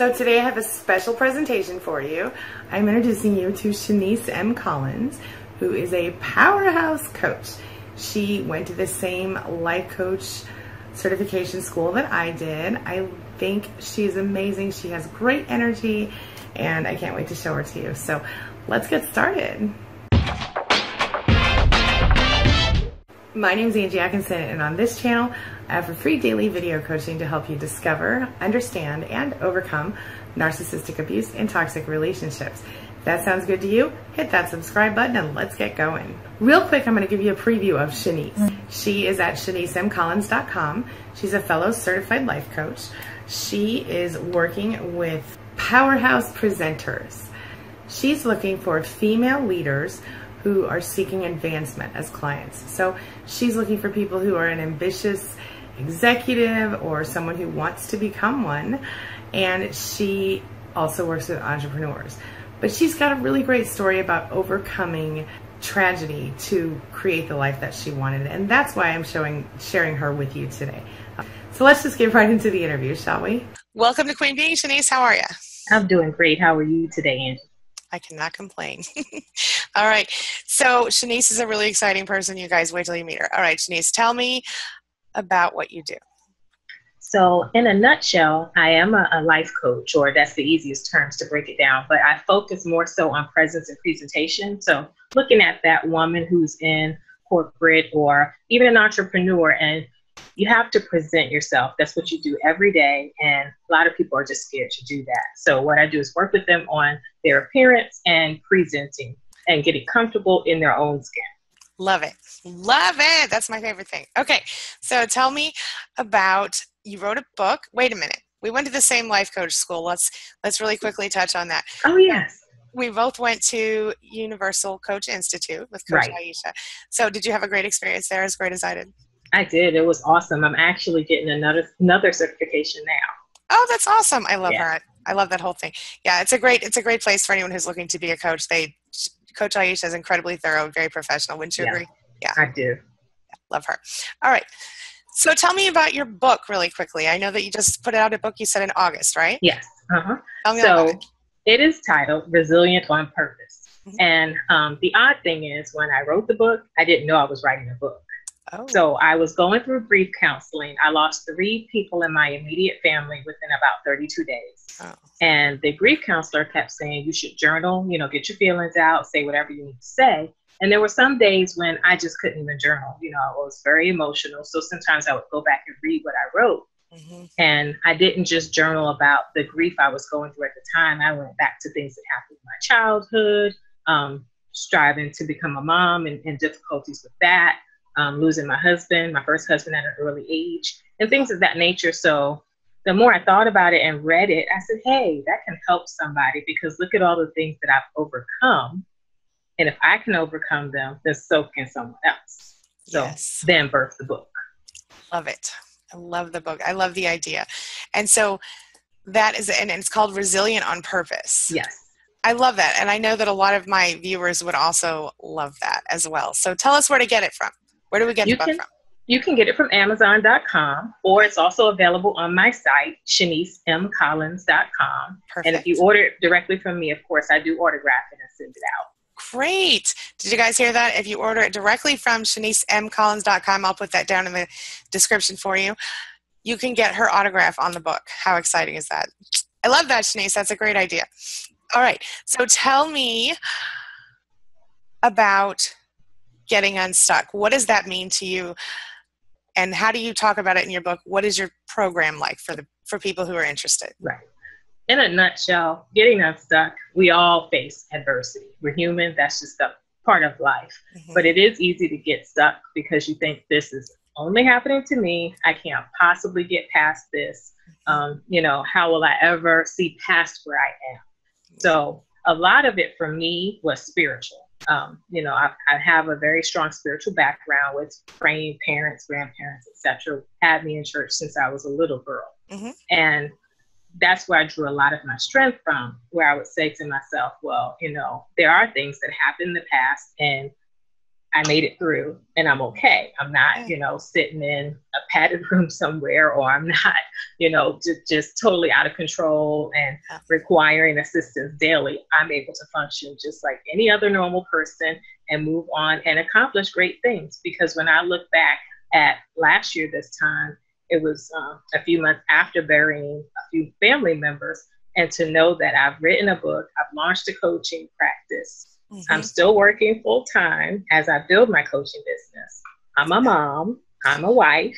So today I have a special presentation for you. I'm introducing you to Shinese Collins, who is a powerhouse coach. She went to the same life coach certification school that I did. I think she's amazing. She has great energy and I can't wait to show her to you. So let's get started. My name is Angie Atkinson, and on this channel I offer free daily video coaching to help you discover, understand, and overcome narcissistic abuse and toxic relationships. If that sounds good to you, hit that subscribe button and let's get going. Real quick, I'm going to give you a preview of Shinese. She is at ShineseCollins.com. She's a fellow certified life coach. She is working with powerhouse presenters. She's looking for female leaders who are seeking advancement as clients. So she's looking for people who are an ambitious executive or someone who wants to become one. And she also works with entrepreneurs. But she's got a really great story about overcoming tragedy to create the life that she wanted. And that's why I'm sharing her with you today. So let's just get right into the interview, shall we? Welcome to Queen Being, Shinese. How are you? I'm doing great. How are you today, Angie? I cannot complain. All right. So Shinese is a really exciting person. You guys wait till you meet her. All right, Shinese, tell me about what you do. So in a nutshell, I am a life coach, or that's the easiest terms to break it down, but I focus more so on presence and presentation. So looking at that woman who's in corporate or even an entrepreneur, and you have to present yourself. That's what you do every day. And a lot of people are just scared to do that. So what I do is work with them on their appearance and presenting and getting comfortable in their own skin. Love it. Love it. That's my favorite thing. Okay. So tell me about, you wrote a book. Wait a minute. We went to the same life coach school. Let's really quickly touch on that. Oh, yes. We both went to Universal Coach Institute with Coach Aisha. So did you have a great experience there, as great as I did? I did. It was awesome. I'm actually getting another certification now. Oh, that's awesome. I love her. I love that whole thing. Yeah, it's a great place for anyone who's looking to be a coach. Coach Aisha is incredibly thorough, very professional. Wouldn't you agree? Yeah, I do. Yeah, love her. All right. So tell me about your book really quickly. I know that you just put out a book, you said in August, right? Yes. Tell me about it. It is titled Resilient on Purpose. And the odd thing is, when I wrote the book, I didn't know I was writing a book. Oh. So I was going through grief counseling. I lost 3 people in my immediate family within about 32 days. Oh. And the grief counselor kept saying, you should journal, get your feelings out, say whatever you need to say. And there were some days when I just couldn't even journal. I was very emotional. So sometimes I would go back and read what I wrote. And I didn't just journal about the grief I was going through at the time. I went back to things that happened in my childhood, striving to become a mom and difficulties with that. Losing my husband, my first husband, at an early age, and things of that nature. So the more I thought about it and read it, I said, hey, that can help somebody, because look at all the things that I've overcome. And if I can overcome them, then so can someone else. So then birth the book. Love it. I love the book. I love the idea. And so that is, and it's called Resilient on Purpose. Yes. I love that. And I know that a lot of my viewers would also love that as well. So tell us where to get it from. Where do we get the book from? You can get it from Amazon.com, or it's also available on my site, ShineseCollins.com. Perfect. And if you order it directly from me, of course, I do autograph it and send it out. Great. Did you guys hear that? If you order it directly from ShineseCollins.com, I'll put that down in the description for you. You can get her autograph on the book. How exciting is that? I love that, Shinese. That's a great idea. All right. So tell me about getting unstuck. What does that mean to you? And how do you talk about it in your book? What is your program like for people who are interested? Right. In a nutshell, getting unstuck, we all face adversity. We're human. That's just a part of life. But it is easy to get stuck because you think, this is only happening to me. I can't possibly get past this. How will I ever see past where I am? So a lot of it for me was spiritual. I have a very strong spiritual background with praying parents, grandparents, etc. Had me in church since I was a little girl. And that's where I drew a lot of my strength from, where I would say to myself, well, there are things that happened in the past, and I made it through and I'm okay. I'm not, sitting in a padded room somewhere, or I'm not, just totally out of control and requiring assistance daily. I'm able to function just like any other normal person and move on and accomplish great things. Because when I look back at last year, this time, it was a few months after burying a few family members. And to know that I've written a book, I've launched a coaching practice. I'm still working full time as I build my coaching business. I'm a mom, I'm a wife,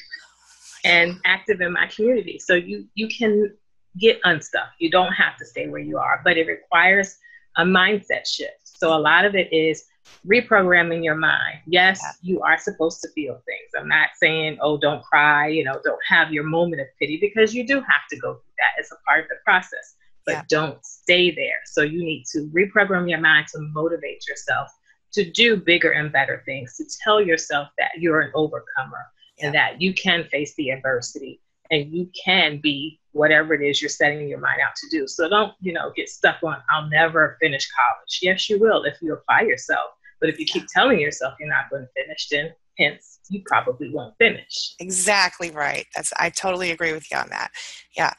and active in my community. So you can get unstuck. You don't have to stay where you are, but it requires a mindset shift. So a lot of it is reprogramming your mind. Yes, you are supposed to feel things. I'm not saying, oh, don't cry, don't have your moment of pity, because you do have to go through that. It's a part of the process. But don't stay there. So you need to reprogram your mind to motivate yourself to do bigger and better things, to tell yourself that you're an overcomer and that you can face the adversity and you can be whatever it is you're setting your mind out to do. So don't, get stuck on, I'll never finish college. Yes, you will if you apply yourself. But if you keep telling yourself you're not going to finish, then hence you probably won't finish. Exactly right. I totally agree with you on that. Yeah.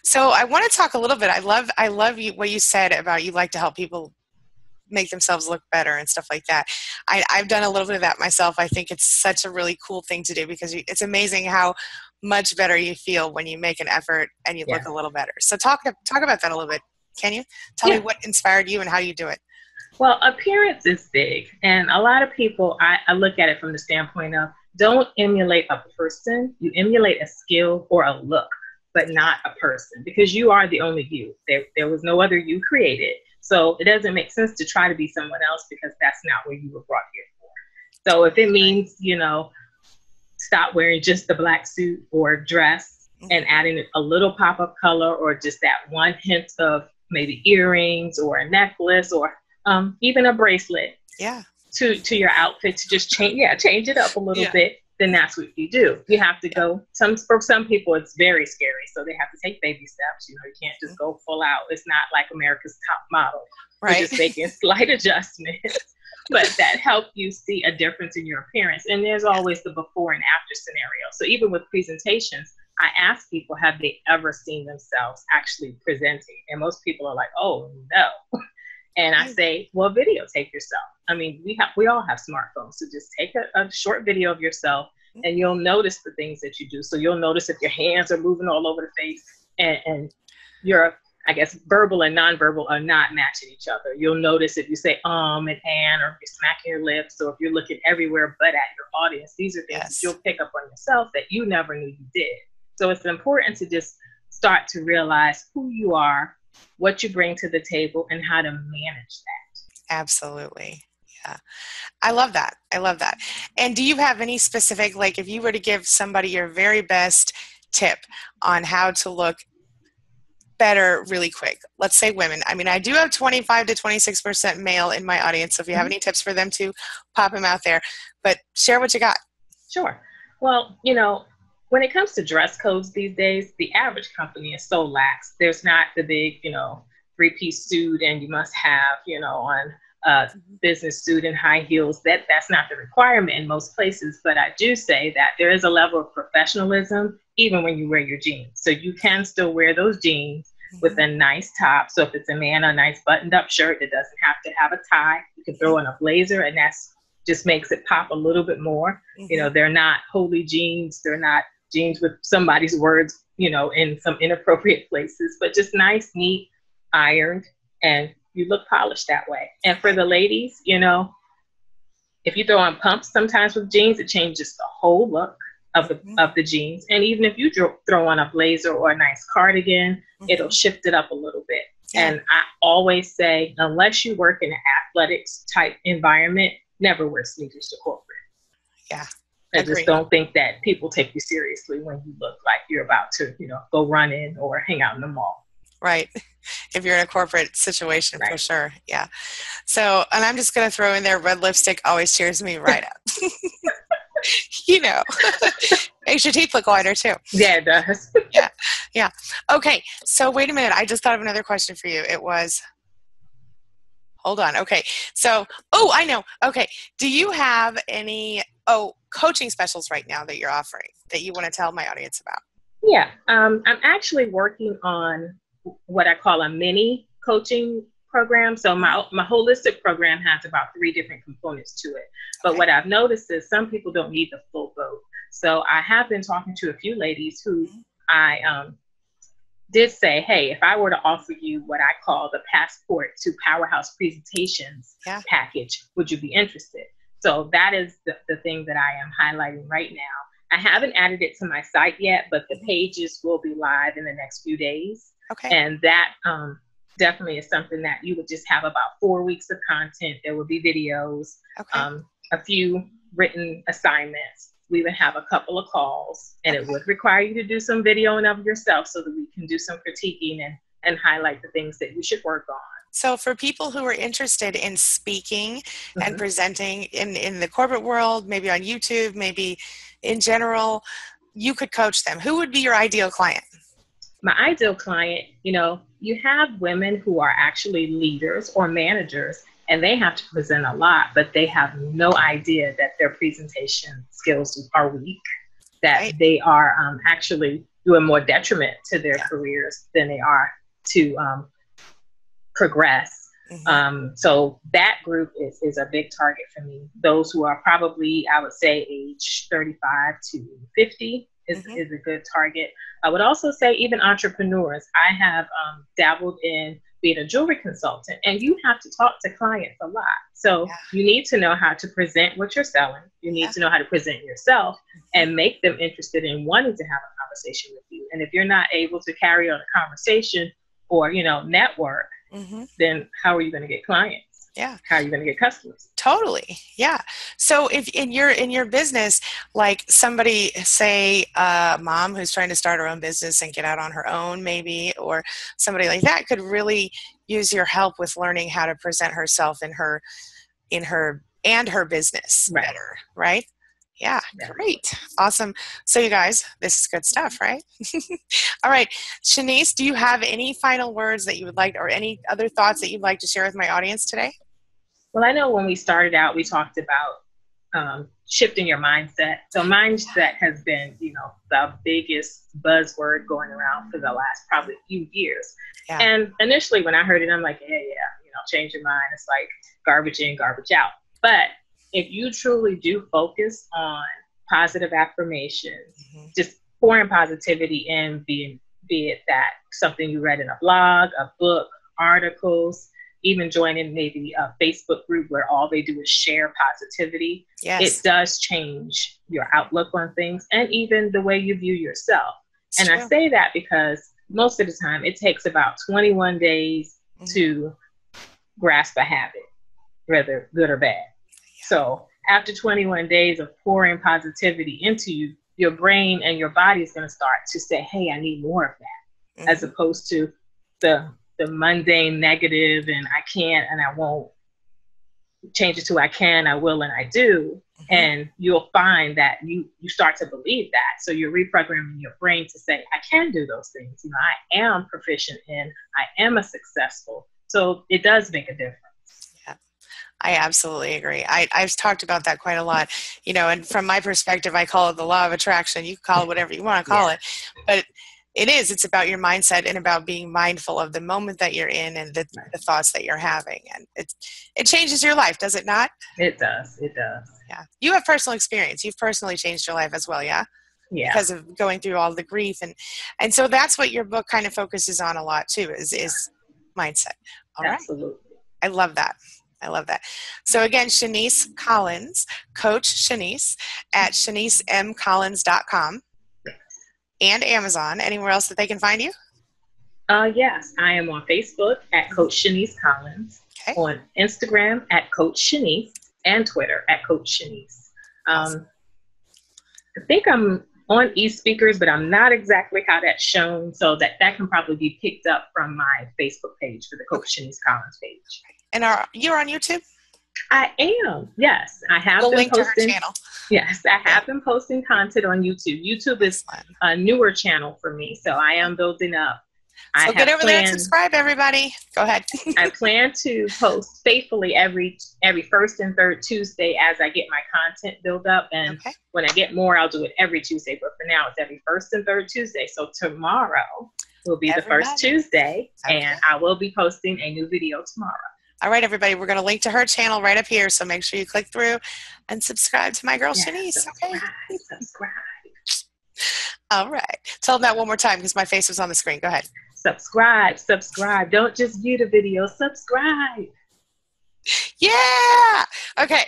So I want to talk a little bit. I love what you said about you like to help people make themselves look better and stuff like that. I've done a little bit of that myself. I think it's such a really cool thing to do, because it's amazing how much better you feel when you make an effort and you look a little better. So talk about that a little bit. Can you tell me what inspired you and how you do it? Well, appearance is big. And a lot of people, I look at it from the standpoint of, don't emulate a person. You emulate a skill or a look, but not a person, because you are the only you. There was no other you created. So it doesn't make sense to try to be someone else, because that's not what you were brought here for. So if it means, stop wearing just the black suit or dress and adding a little pop of color, or just that one hint of maybe earrings or a necklace or even a bracelet to your outfit, to just change it up a little bit, then that's what you do. You have to go, for some people it's very scary, so they have to take baby steps. You can't just go full out. It's not like America's Top Model. Right. You're just making slight adjustments, but that help you see a difference in your appearance. And there's always the before and after scenario. So even with presentations, I ask people, have they ever seen themselves actually presenting? And most people are like, oh no. And I say, well, videotape yourself. I mean, we all have smartphones, so just take a short video of yourself and you'll notice the things that you do. So you'll notice if your hands are moving all over the face and your, I guess, verbal and nonverbal are not matching each other. You'll notice if you say and or if you're smacking your lips, or if you're looking everywhere but at your audience. These are things that you'll pick up on yourself that you never knew you did. So it's important to just start to realize who you are, what you bring to the table, and how to manage that. Absolutely. Yeah. I love that. And do you have any specific, like if you were to give somebody your very best tip on how to look better really quick, let's say women. I mean, I do have 25 to 26% male in my audience. So if you have any tips for them to pop them out there, but share what you got. Sure. Well, when it comes to dress codes these days, the average company is so lax. There's not the big, 3-piece suit and you must have, on a business suit and high heels. That's not the requirement in most places. But I do say that there is a level of professionalism even when you wear your jeans. So you can still wear those jeans with a nice top. So if it's a man, a nice buttoned up shirt that doesn't have to have a tie, you can throw in a blazer, and that's just makes it pop a little bit more. They're not holy jeans. They're not jeans with somebody's words, in some inappropriate places, but just nice, neat, ironed, and you look polished that way. And for the ladies, if you throw on pumps sometimes with jeans, it changes the whole look of the jeans. And even if you throw on a blazer or a nice cardigan, it'll shift it up a little bit. And I always say, unless you work in an athletics type environment, never wear sneakers to corporate. Yeah. I just don't think that people take you seriously when you look like you're about to, go running or hang out in the mall. Right. If you're in a corporate situation, for sure. Yeah. So, and I'm just going to throw in there, red lipstick always cheers me right up. Makes your teeth look whiter too. Yeah, it does. Yeah. Okay. So wait a minute. I just thought of another question for you. It was, Hold on. Okay. So, I know. Okay. Do you have any, coaching specials right now that you're offering that you want to tell my audience about? Yeah. I'm actually working on what I call a mini coaching program. So my holistic program has about 3 different components to it. But what I've noticed is some people don't need the full boat. So I have been talking to a few ladies who I did say, hey, if I were to offer you what I call the passport to powerhouse presentations package, would you be interested? So that is the thing that I am highlighting right now. I haven't added it to my site yet, but the pages will be live in the next few days. Okay. And that definitely is something that you would just have about 4 weeks of content. There will be videos, a few written assignments. We would have a couple of calls, and it would require you to do some videoing of yourself so that we can do some critiquing and highlight the things that you should work on. So for people who are interested in speaking and presenting in the corporate world, maybe on YouTube, maybe in general, you could coach them. Who would be your ideal client? My ideal client, you have women who are actually leaders or managers, and they have to present a lot, but they have no idea that their presentation skills are weak, that they are actually doing more detriment to their careers than they are to progress. So that group is a big target for me. Those who are probably, I would say, age 35 to 50 is a good target. I would also say even entrepreneurs. I have dabbled in being a jewelry consultant, and you have to talk to clients a lot. So you need to know how to present what you're selling. You need to know how to present yourself and make them interested in wanting to have a conversation with you. And if you're not able to carry on a conversation or, network, then how are you going to get clients? Yeah. How are you going to get customers? Totally. Yeah. So if in your business, like somebody, say a mom who's trying to start her own business and get out on her own maybe, or somebody like that could really use your help with learning how to present herself in her business better, right? Yeah, great. Awesome. So you guys, this is good stuff, right? All right. Shinese, do you have any final words that you would like, or any other thoughts that you'd like to share with my audience today? Well, I know when we started out, we talked about shifting your mindset. So mindset has been, the biggest buzzword going around for the last probably few years. Yeah. And initially when I heard it, I'm like, yeah, change your mind. It's like garbage in, garbage out. But if you truly do focus on positive affirmations, just pouring positivity in, be it that something you read in a blog, a book, articles, even joining maybe a Facebook group where all they do is share positivity, it does change your outlook on things and even the way you view yourself. It's true. I say that because most of the time it takes about 21 days to grasp a habit, whether good or bad. So after 21 days of pouring positivity into you, your brain and your body is going to start to say, hey, I need more of that, as opposed to the mundane negative and I can't and I won't, change it to I can, I will, and I do. And you'll find that you start to believe that. So you're reprogramming your brain to say, I can do those things. I am proficient in, I am a successful. So it does make a difference. I absolutely agree. I've talked about that quite a lot, and from my perspective, I call it the law of attraction. You can call it whatever you want to call it, but it's about your mindset and about being mindful of the moment that you're in and the thoughts that you're having. And it changes your life, does it not? It does. It does. Yeah. You have personal experience. You've personally changed your life as well. Yeah. Yeah. Because of going through all the grief. And so that's what your book kind of focuses on a lot too, is mindset. All Absolutely. Right. I love that. I love that. So again, Shinese Collins, Coach Shinese at ShaniceMCollins.com and Amazon. Anywhere else that they can find you? Yes, I am on Facebook at Coach Shinese Collins, on Instagram at Coach Shinese, and Twitter at Coach Shinese. Awesome. I think I'm on eSpeakers, but I'm not exactly how that's shown, so that can probably be picked up from my Facebook page for the Coach Shinese Collins page. And you're on YouTube? I am. Yes, I have been link posting. To her channel. Yes, I have been posting content on YouTube. YouTube is a newer channel for me, so I am building up So get over there and subscribe, everybody. Go ahead. I plan to post faithfully every first and third Tuesday as I get my content built up. And when I get more, I'll do it every Tuesday. But for now, it's every first and third Tuesday. So tomorrow will be the first Tuesday, and I will be posting a new video tomorrow. All right, everybody, we're going to link to her channel right up here, so make sure you click through and subscribe to my girl, Shinese. Subscribe. All right. Tell them that one more time because my face was on the screen. Go ahead. Subscribe. Don't just view the video. Subscribe. Yeah. Okay.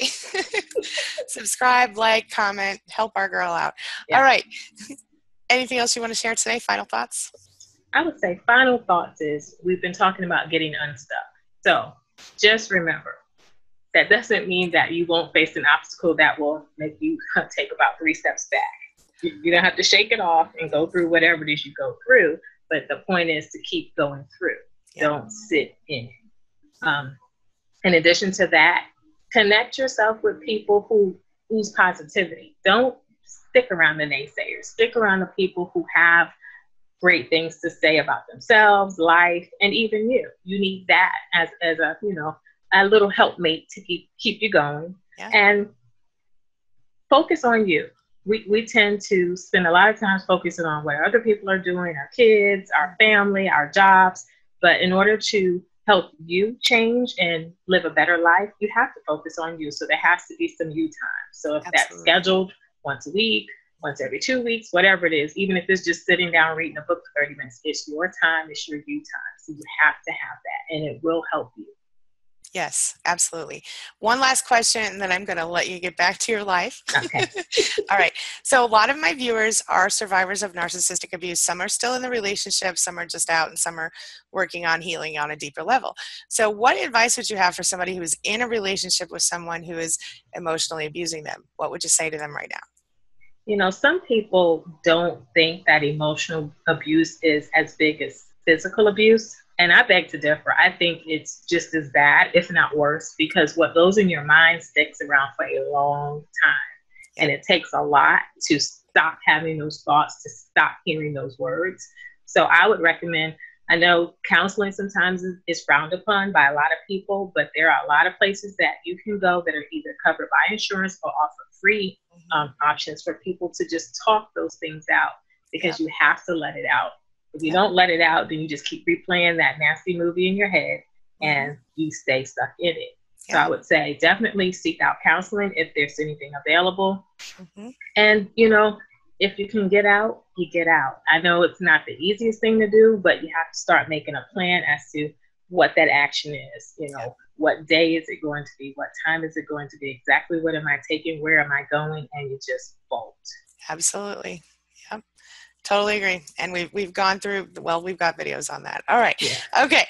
Subscribe, like, comment, help our girl out. Yeah. All right. Anything else you want to share today? Final thoughts? I would say final thoughts is we've been talking about getting unstuck. So just remember, that doesn't mean that you won't face an obstacle that will make you take about 3 steps back. You don't have to shake it off and go through whatever it is you go through, but the point is to keep going through. Yeah. Don't sit in it. In addition to that, connect yourself with people who ooze positivity. Don't stick around the naysayers. Stick around the people who have great things to say about themselves, life, and even you. You need that as a, you know, a little helpmate to keep you going. Yeah. And focus on you. We tend to spend a lot of time focusing on what other people are doing, our kids, our family, our jobs. But in order to help you change and live a better life, you have to focus on you. So there has to be some you time. So if that's scheduled once a week, once every 2 weeks, whatever it is, even if it's just sitting down reading a book for 30 minutes, it's your time, it's your you time. So you have to have that, and it will help you. Yes, absolutely. One last question, and then I'm going to let you get back to your life. Okay. All right. So a lot of my viewers are survivors of narcissistic abuse. Some are still in the relationship, some are just out, and some are working on healing on a deeper level. So what advice would you have for somebody who is in a relationship with someone who is emotionally abusing them? What would you say to them right now? You know, some people don't think that emotional abuse is as big as physical abuse. And I beg to differ. I think it's just as bad, if not worse, because what goes in your mind sticks around for a long time. And it takes a lot to stop having those thoughts, to stop hearing those words. So I would recommend, I know counseling sometimes is frowned upon by a lot of people, but there are a lot of places that you can go that are either covered by insurance or offer free options for people to just talk those things out, because you have to let it out. If you don't let it out, then you just keep replaying that nasty movie in your head and you stay stuck in it. So I would say definitely seek out counseling if there's anything available. And, you know, if you can get out, you get out. I know it's not the easiest thing to do, but you have to start making a plan as to what that action is. You know, what day is it going to be? What time is it going to be? Exactly what am I taking? Where am I going? And you just bolt. Absolutely. Yep. Totally agree. And we've gone through, well, we've got videos on that. All right. Yeah. Okay.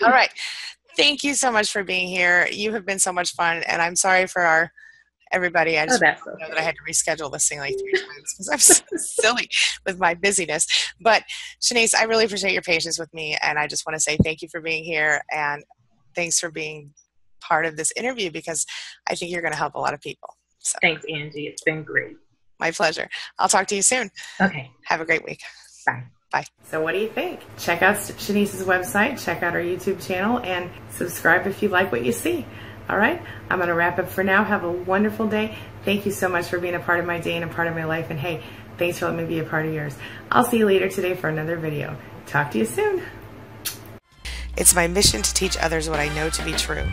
All right. Thank you so much for being here. You have been so much fun, and I'm sorry for everybody. I just know that I had to reschedule this thing like 3 times because I'm so silly with my busyness. But Shinese, I really appreciate your patience with me, and I just want to say thank you for being here, and thanks for being part of this interview, because I think you're going to help a lot of people. So. Thanks, Angie. It's been great. My pleasure. I'll talk to you soon. Okay. Have a great week. Bye. Bye. So what do you think? Check out Shanice's website, check out our YouTube channel, and subscribe if you like what you see. All right? I'm going to wrap up for now. Have a wonderful day. Thank you so much for being a part of my day and a part of my life. And hey, thanks for letting me be a part of yours. I'll see you later today for another video. Talk to you soon. It's my mission to teach others what I know to be true.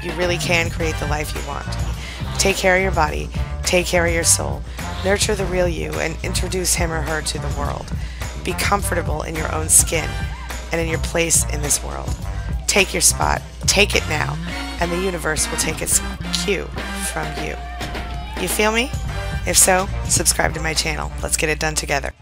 You really can create the life you want. Take care of your body. Take care of your soul. Nurture the real you and introduce him or her to the world. Be comfortable in your own skin and in your place in this world. Take your spot. Take it now. And the universe will take its cue from you. You feel me? If so, subscribe to my channel. Let's get it done together.